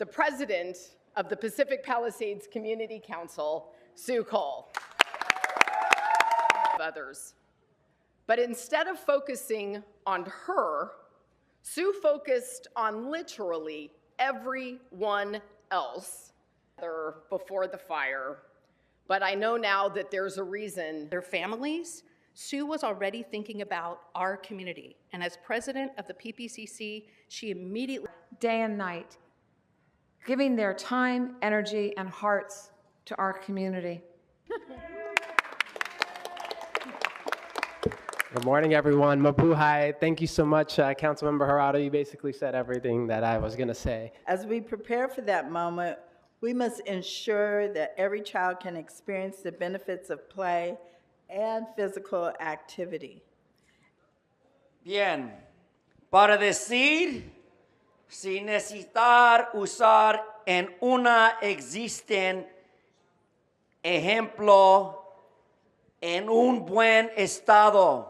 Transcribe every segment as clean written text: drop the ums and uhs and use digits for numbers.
the president of the Pacific Palisades Community Council, Sue Cole. Others. But instead of focusing on her, Sue focused on literally everyone else before the fire. But I know now that there's a reason. Their families, Sue was already thinking about our community. And as president of the PPCC, she immediately... Day and night, giving their time, energy, and hearts to our community. Good morning, everyone. Mabuhay. Thank you so much, Councilmember Harada. You basically said everything that I was going to say. As we prepare for that moment, we must ensure that every child can experience the benefits of play and physical activity. Bien, para decir, sin necesitar usar en una existen ejemplo en un buen estado.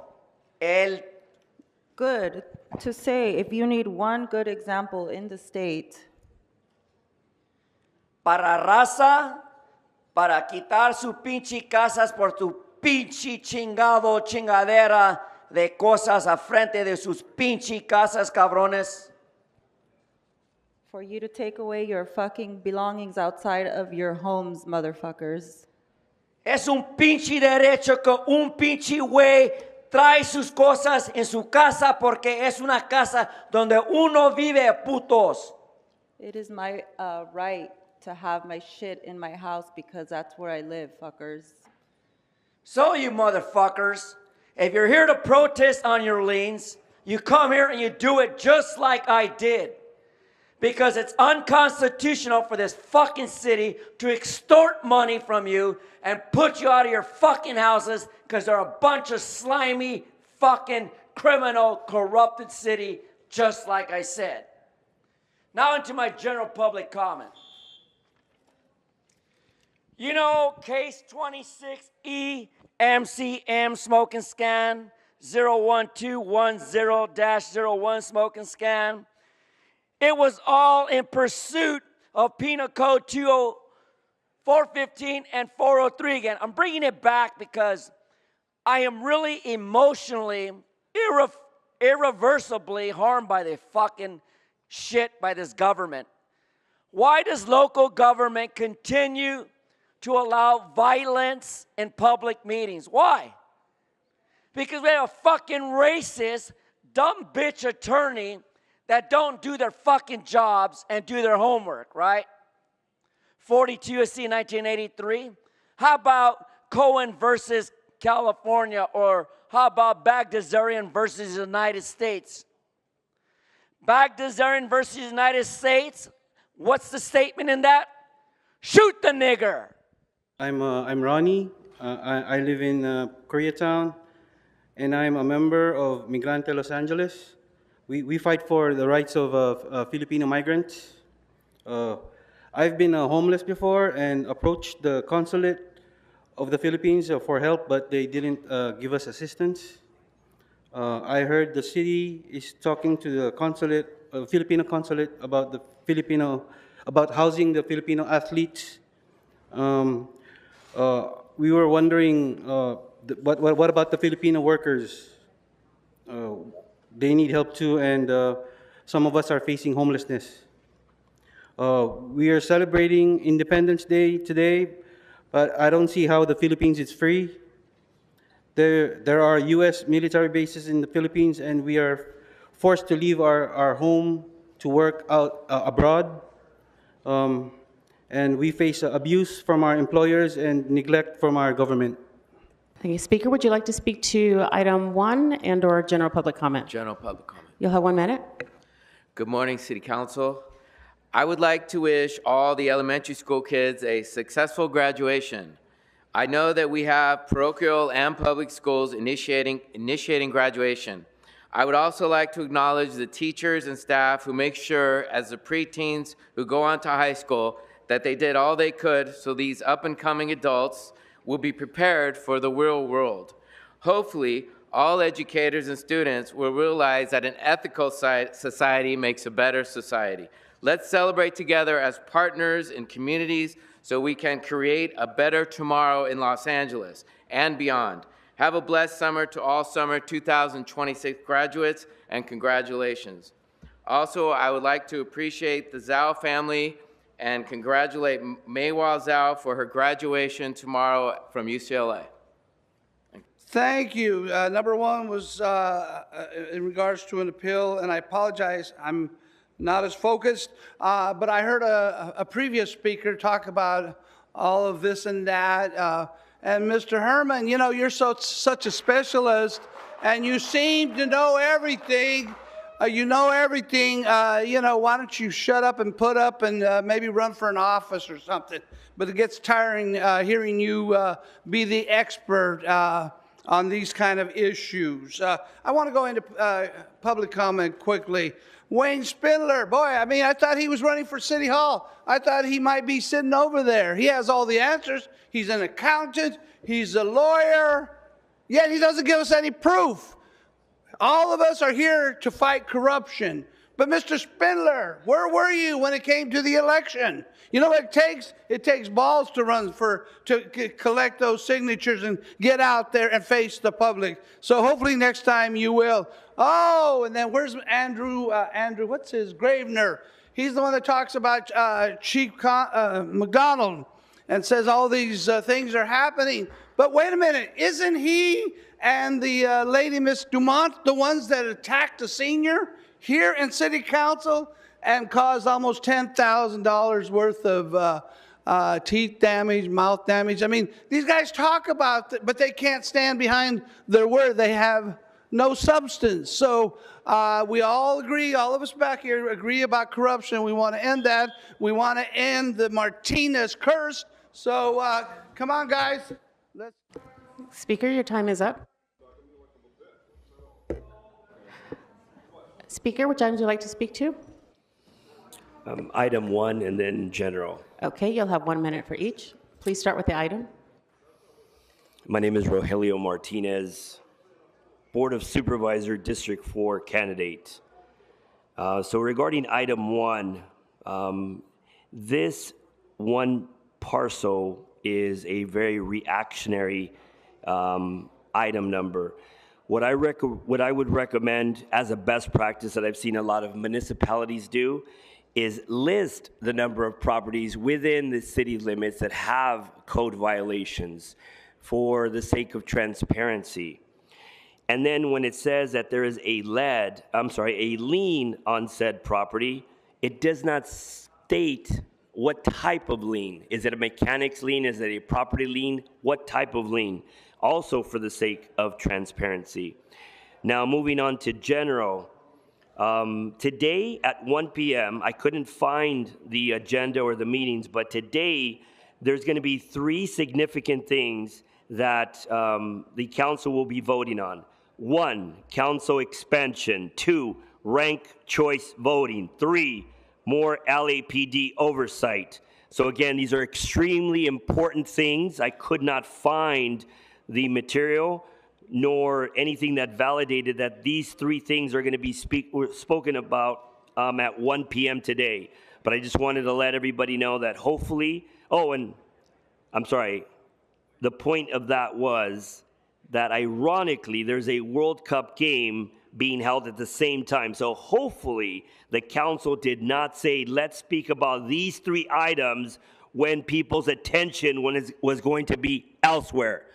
Good to say, if you need one good example in the state. Para raza, para quitar su pinche casas por tu pinche chingado chingadera de cosas a frente de sus pinche casas, cabrones. For you to take away your fucking belongings outside of your homes, motherfuckers. Es un pinche derecho que un pinche güey trae sus cosas en su casa porque es una casa donde uno vive, putos. It is my right to have my shit in my house because that's where I live, fuckers. So you motherfuckers, if you're here to protest on your liens, you come here and you do it just like I did. Because it's unconstitutional for this fucking city to extort money from you and put you out of your fucking houses because they're a bunch of slimy, fucking criminal, corrupted city, just like I said. Now into my general public comment. You know, case 26E MCM smoke and scan, 01210-01 smoke and scan. It was all in pursuit of Penal Code 415 and 403 again. I'm bringing it back because I am really emotionally, irreversibly harmed by the fucking shit by this government. Why does local government continue to allow violence in public meetings? Why? Because we have a fucking racist, dumb bitch attorney that don't do their fucking jobs and do their homework, right? 42 U.S.C. 1983. How about Cohen versus California, or how about Bagdasarian versus the United States? Bagdasarian versus the United States, what's the statement in that? Shoot the nigger. I'm Ronnie. I live in Koreatown, and I'm a member of Migrante Los Angeles. We fight for the rights of Filipino migrants. I've been homeless before and approached the consulate of the Philippines for help, but they didn't give us assistance. I heard the city is talking to the consulate, Filipino consulate, about housing the Filipino athletes. We were wondering, what about the Filipino workers? They need help too, and some of us are facing homelessness. We are celebrating Independence Day today, but I don't see how the Philippines is free. There are U.S. military bases in the Philippines, and we are forced to leave our home to work out abroad. And we face abuse from our employers and neglect from our government. Thank you. Speaker, would you like to speak to item 1 and or general public comment? General public comment. You'll have 1 minute. Good morning, City Council. I would like to wish all the elementary school kids a successful graduation. I know that we have parochial and public schools initiating graduation. I would also like to acknowledge the teachers and staff who make sure, as the preteens who go on to high school, that they did all they could so these up-and-coming adults will be prepared for the real world. Hopefully, all educators and students will realize that an ethical society makes a better society. Let's celebrate together as partners in communities so we can create a better tomorrow in Los Angeles and beyond. Have a blessed summer to all summer 2026 graduates, and congratulations. Also, I would like to appreciate the Zhao family and congratulate Maywal Zhao for her graduation tomorrow from UCLA. Thank you. Number one was in regards to an appeal, and I apologize, I'm not as focused, but I heard a previous speaker talk about all of this and that. And Mr. Herman, you know, you're such a specialist, and you seem to know everything. You know everything. You know, why don't you shut up and put up and maybe run for an office or something? But it gets tiring hearing you be the expert on these kind of issues. I want to go into public comment quickly. Wayne Spindler, boy, I mean, I thought he was running for City Hall. I thought he might be sitting over there. He has all the answers. He's an accountant. He's a lawyer. Yet he doesn't give us any proof. All of us are here to fight corruption. But Mr. Spindler, where were you when it came to the election? You know what it takes? It takes balls to run to collect those signatures and get out there and face the public. So hopefully next time you will. Oh, and then where's Andrew, what's his, Gravener? He's the one that talks about Chief McDonald and says all these things are happening. But wait a minute, isn't he and the lady, Miss Dumont, the ones that attacked a senior here in City Council and caused almost $10,000 worth of teeth damage, mouth damage? I mean, these guys talk about it, but they can't stand behind their word. They have no substance. So we all agree, all of us back here agree about corruption. We want to end that. We want to end the Martinez curse. So come on, guys. Let's. Speaker, your time is up. Speaker, which items would you like to speak to? Item 1 and then general. Okay, you'll have 1 minute for each. Please start with the item. My name is Rogelio Martinez, Board of Supervisor, District 4 candidate. So regarding item 1, this one parcel is a very reactionary item number. What I would recommend as a best practice that I've seen a lot of municipalities do is list the number of properties within the city limits that have code violations for the sake of transparency. And then when it says that there is a lien on said property, it does not state what type of lien. Is it a mechanics lien? Is it a property lien? What type of lien? Also for the sake of transparency. Now moving on to general. Today at 1 p.m., I couldn't find the agenda or the meetings, but today there's going to be 3 significant things that the council will be voting on. 1, council expansion. 2, rank choice voting. 3, more LAPD oversight. So again, these are extremely important things. I could not find the material nor anything that validated that these 3 things are going to be spoken about at 1 p.m. today. But I just wanted to let everybody know that hopefully, oh, and I'm sorry, the point of that was that ironically, there's a World Cup game being held at the same time. So hopefully the council did not say, let's speak about these 3 items when people's attention was going to be elsewhere.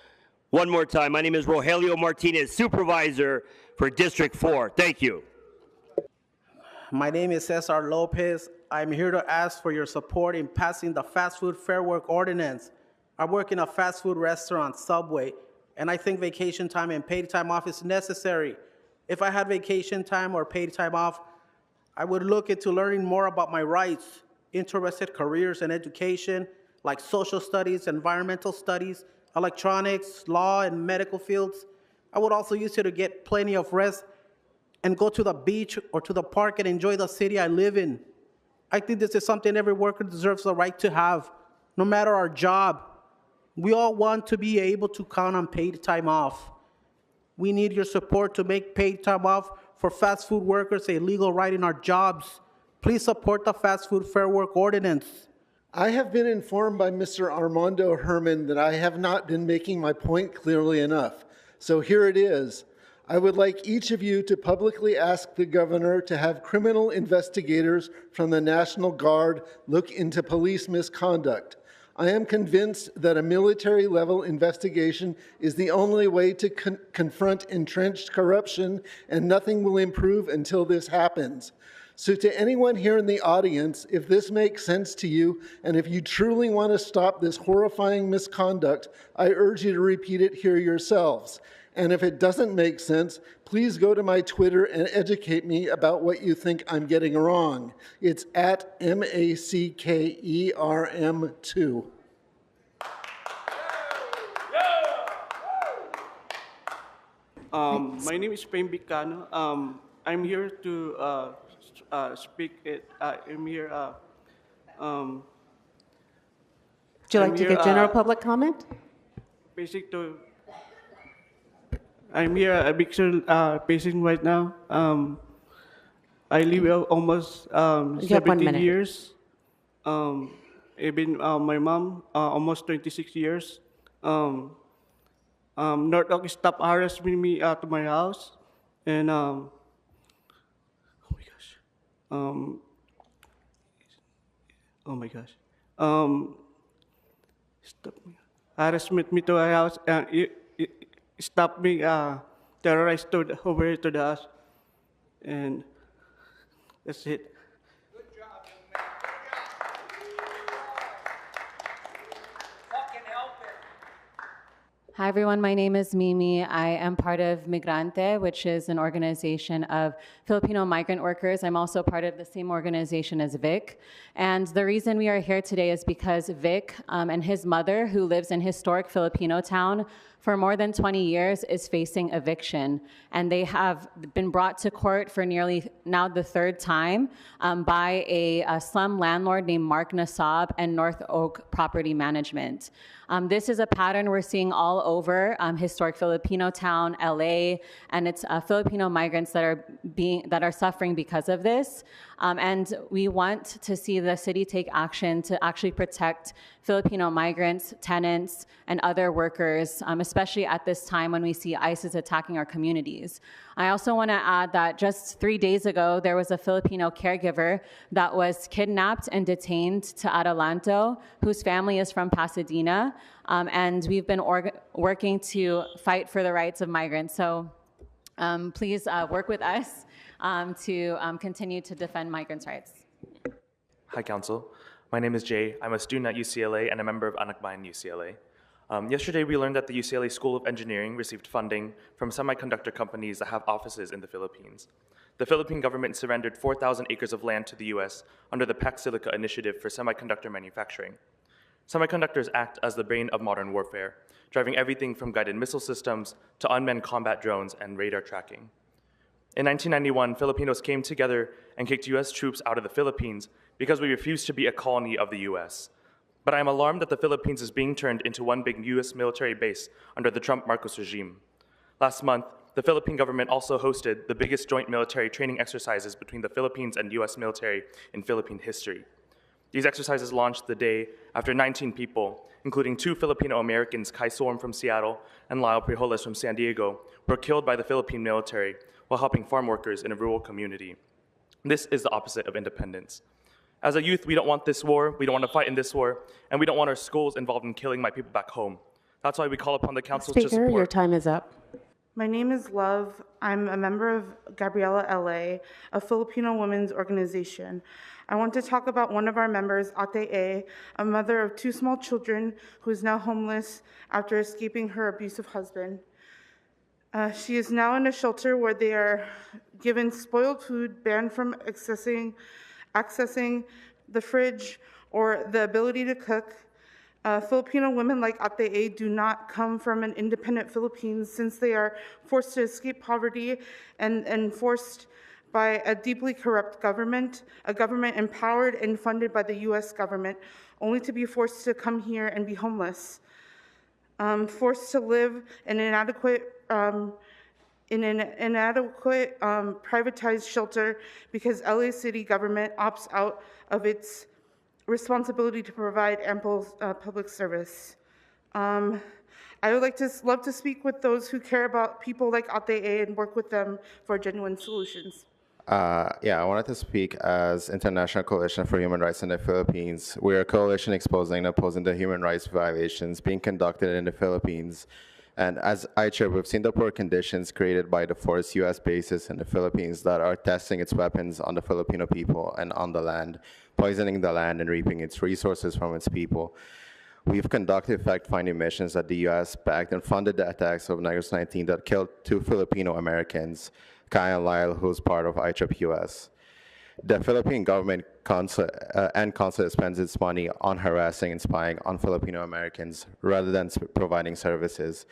One more time, my name is Rogelio Martinez, Supervisor for District 4. Thank you. My name is Cesar Lopez. I'm here to ask for your support in passing the Fast Food Fair Work Ordinance. I work in a fast food restaurant, Subway, and I think vacation time and paid time off is necessary. If I had vacation time or paid time off, I would look into learning more about my rights, interested careers and education, like social studies, environmental studies, electronics, law, and medical fields. I would also use it to get plenty of rest and go to the beach or to the park and enjoy the city I live in. I think this is something every worker deserves the right to have, no matter our job. We all want to be able to count on paid time off. We need your support to make paid time off for fast food workers a legal right in our jobs. Please support the Fast Food Fair Work Ordinance. I have been informed by Mr. Armando Herman that I have not been making my point clearly enough. So here it is. I would like each of you to publicly ask the governor to have criminal investigators from the National Guard look into police misconduct. I am convinced that a military-level investigation is the only way to confront entrenched corruption, and nothing will improve until this happens. So to anyone here in the audience, if this makes sense to you, and if you truly want to stop this horrifying misconduct, I urge you to repeat it here yourselves. And if it doesn't make sense, please go to my Twitter and educate me about what you think I'm getting wrong. It's at MACKERM2. My name is Payne Bicano. I'm here to speak. I'm here. Would you like to get general public comment? I'm here at eviction patient right now. I live almost 17 years. Even my mom, almost 26 years. North Oak stopped harassing me to my house, and oh my gosh, stop me, harassment me to my house, and it stopped me, terrorized over to the house, and that's it. Hi, everyone. My name is Mimi. I am part of Migrante, which is an organization of Filipino migrant workers. I'm also part of the same organization as Vic. And the reason we are here today is because Vic and his mother, who lives in historic Filipino town for more than 20 years, is facing eviction. And they have been brought to court for nearly now the third time by a slum landlord named Mark Nasab and North Oak Property Management. This is a pattern we're seeing all over historic Filipino town, LA, and it's Filipino migrants that are suffering because of this. And we want to see the city take action to actually protect Filipino migrants, tenants, and other workers, especially at this time when we see ICE is attacking our communities. I also want to add that just 3 days ago, there was a Filipino caregiver that was kidnapped and detained to Adelanto, whose family is from Pasadena, and we've been working to fight for the rights of migrants. So please work with us to continue to defend migrants' rights. Hi, Council. My name is Jay. I'm a student at UCLA and a member of Anak Bayan UCLA. Yesterday, we learned that the UCLA School of Engineering received funding from semiconductor companies that have offices in the Philippines. The Philippine government surrendered 4,000 acres of land to the US under the Pax Silica initiative for semiconductor manufacturing. Semiconductors act as the brain of modern warfare, driving everything from guided missile systems to unmanned combat drones and radar tracking. In 1991, Filipinos came together and kicked US troops out of the Philippines because we refused to be a colony of the US. But I am alarmed that the Philippines is being turned into one big US military base under the Trump-Marcos regime. Last month, the Philippine government also hosted the biggest joint military training exercises between the Philippines and US military in Philippine history. These exercises launched the day after 19 people, including 2 Filipino Americans, Kai Sorm from Seattle and Lyle Prijoles from San Diego, were killed by the Philippine military while helping farm workers in a rural community. This is the opposite of independence. As a youth, we don't want this war, we don't want to fight in this war, and we don't want our schools involved in killing my people back home. That's why we call upon the council to support. Speaker, your time is up. My name is Love. I'm a member of Gabriela LA, a Filipino women's organization. I want to talk about one of our members, Ate A, a mother of 2 small children who is now homeless after escaping her abusive husband. She is now in a shelter where they are given spoiled food, banned from accessing the fridge or the ability to cook. Filipino women like Ate A do not come from an independent Philippines since they are forced to escape poverty and forced by a deeply corrupt government, a government empowered and funded by the US government, only to be forced to come here and be homeless, forced to live in inadequate in an inadequate privatized shelter because LA City government opts out of its responsibility to provide ample public service. I would love to speak with those who care about people like ATE and work with them for genuine solutions. I wanted to speak as International Coalition for Human Rights in the Philippines. We're a coalition exposing and opposing the human rights violations being conducted in the Philippines. And as ICHR, we've seen the poor conditions created by the forced U.S. bases in the Philippines that are testing its weapons on the Filipino people and on the land, poisoning the land and reaping its resources from its people. We've conducted fact-finding missions that the U.S. backed and funded the attacks of Negros 19 that killed 2 Filipino Americans, Kai and Lyle, who's part of ICHR US. The Philippine government and consulate spends its money on harassing and spying on Filipino Americans rather than providing services.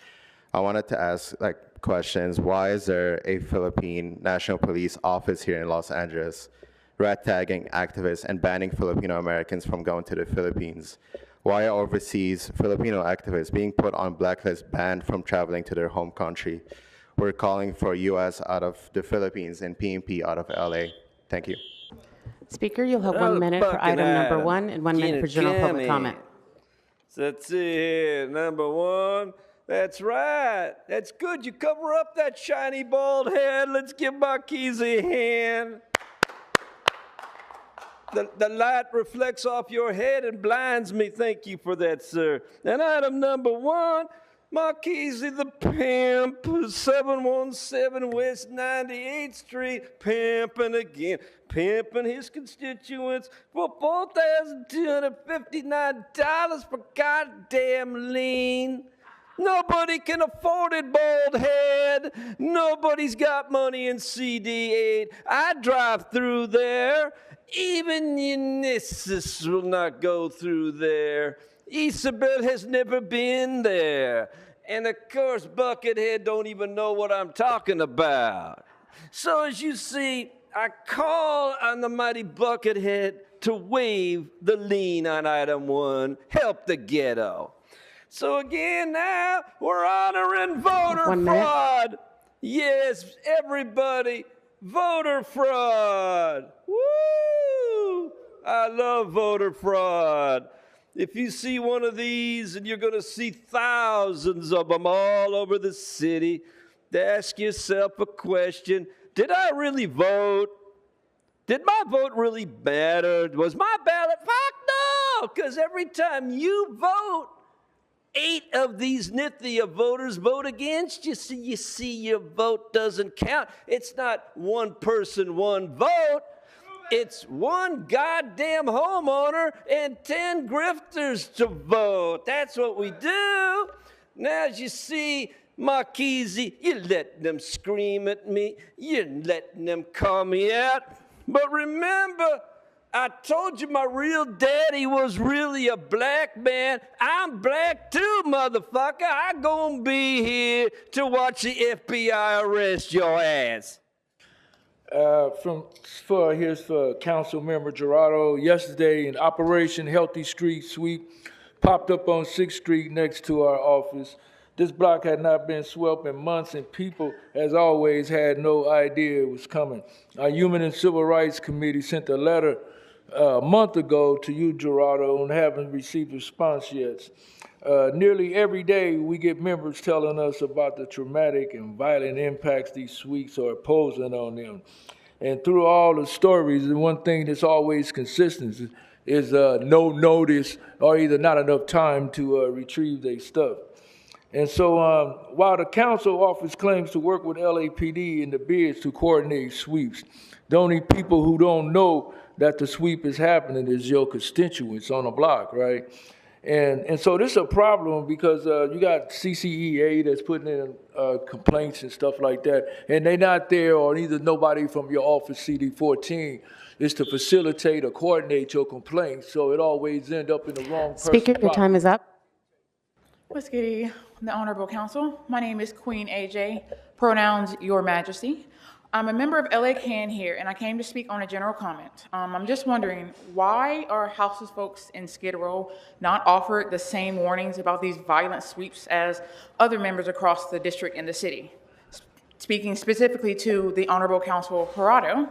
I wanted to ask questions. Why is there a Philippine National Police office here in Los Angeles, red tagging activists and banning Filipino Americans from going to the Philippines? Why are overseas Filipino activists being put on blacklist, banned from traveling to their home country? We're calling for U.S. out of the Philippines and PNP out of LA. Thank you. Speaker, you'll have 1 minute for item number 1 and 1 minute for general public comment. That's it, number 1. That's right. That's good. You cover up that shiny bald head. Let's give Marquise a hand. The light reflects off your head and blinds me. Thank you for that, sir. And item number 1, Marquise the pimp, 717 West 98th Street, pimping again, pimping his constituents for $4,259 for goddamn lean. Nobody can afford it, bald head. Nobody's got money in CD8. I drive through there. Even Unisys will not go through there. Isabel has never been there. And of course, Buckethead don't even know what I'm talking about. So as you see, I call on the mighty Buckethead to waive the lien on item 1, help the ghetto. So again now, we're honoring voter fraud. Yes, everybody, voter fraud. Woo! I love voter fraud. If you see one of these, and you're going to see thousands of them all over the city, ask yourself a question. Did I really vote? Did my vote really matter? Was my ballot? Fuck no! Because every time you vote, 8 of these nithya voters vote against you. So you see your vote doesn't count. It's not one person, one vote. It's one goddamn homeowner and 10 grifters to vote. That's what we do. Now, as you see, Marquise, you're letting them scream at me. You're letting them call me out. But remember, I told you my real daddy was really a black man. I'm black too, motherfucker. I'm gonna be here to watch the FBI arrest your ass. Here's for Council Member Gerardo. Yesterday, an Operation Healthy Street Sweep popped up on 6th Street next to our office. This block had not been swept in months, and people, as always, had no idea it was coming. Our Human and Civil Rights Committee sent a letter a month ago to you, Gerardo, and haven't received a response yet. Nearly every day, we get members telling us about the traumatic and violent impacts these sweeps are imposing on them. And through all the stories, the one thing that's always consistent is no notice or either not enough time to retrieve their stuff. And so while the council office claims to work with LAPD in the bids to coordinate sweeps, the only people who don't know that the sweep is happening is your constituents on the block, right? And so this is a problem because you got CCEA that's putting in complaints and stuff like that, and they're not there, or either nobody from your office, CD14, is to facilitate or coordinate your complaints, so it always ends up in the wrong person. Speaker, your time is up. What's good, the Honorable Council? My name is Queen AJ, pronouns Your Majesty. I'm a member of LA Can here, and I came to speak on a general comment. I'm just wondering, why are House's folks in Skid Row not offered the same warnings about these violent sweeps as other members across the district and the city? speaking specifically to the Honorable Council Jurado,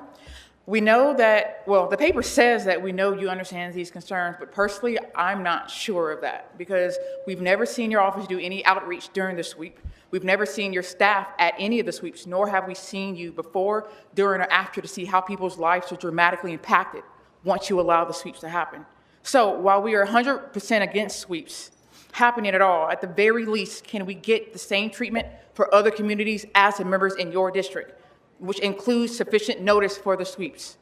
we know that, well, the paper says that we know you understand these concerns, but personally, I'm not sure of that because we've never seen your office do any outreach during the sweep. We've never seen your staff at any of the sweeps, nor have we seen you before, during, or after to see how people's lives are dramatically impacted once you allow the sweeps to happen. So while we are 100% against sweeps happening at all, at the very least, can we get the same treatment for other communities as the members in your district, which includes sufficient notice for the sweeps?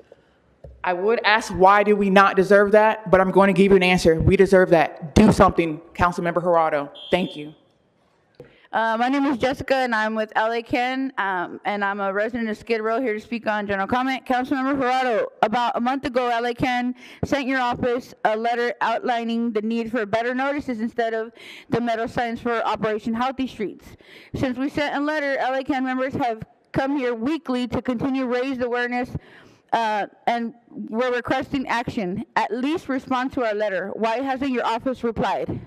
I would ask, why do we not deserve that? But I'm going to give you an answer. We deserve that. Do something, Councilmember Jurado. Thank you. My name is Jessica, and I'm with LA Ken, and I'm a resident of Skid Row, here to speak on general comment. Councilmember Jurado, about a month ago, LA Ken sent your office a letter outlining the need for better notices instead of the metal signs for Operation Healthy Streets. Since we sent a letter, LA Ken members have come here weekly to continue raise awareness, and we're requesting action. At least respond to our letter. Why hasn't your office replied?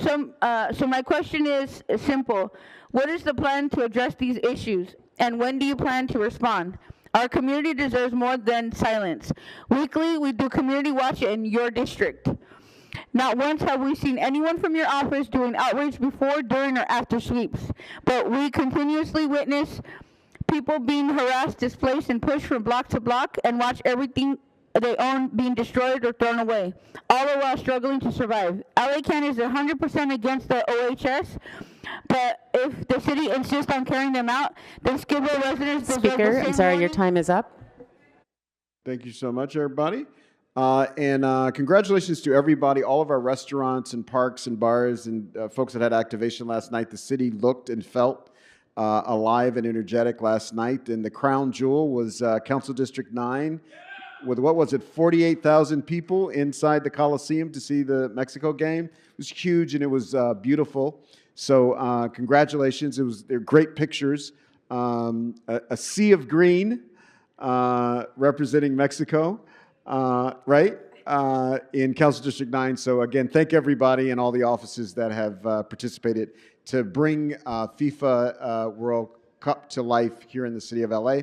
So my question is simple. What is the plan to address these issues, and when do you plan to respond? Our community deserves more than silence. Weekly, we do community watch in your district. Not once have we seen anyone from your office doing outreach before, during, or after sweeps, but we continuously witness people being harassed, displaced, and pushed from block to block, and watch everything they own being destroyed or thrown away, all the while struggling to survive. LA County is 100% against the OHS, but if the city insists on carrying them out, then Skid Row residents deserve the Speaker, same I'm sorry, your warning. time is up. Thank you so much, everybody. Congratulations to everybody, all of our restaurants and parks and bars and folks that had activation last night. The city looked and felt alive and energetic last night. And the crown jewel was Council District 9 with, what was it, 48,000 people inside the Coliseum to see the Mexico game. It was huge and it was beautiful. So congratulations. They're great pictures. A sea of green representing Mexico. Right, in Council District 9. So again, thank everybody and all the offices that have participated to bring FIFA World Cup to life here in the city of LA.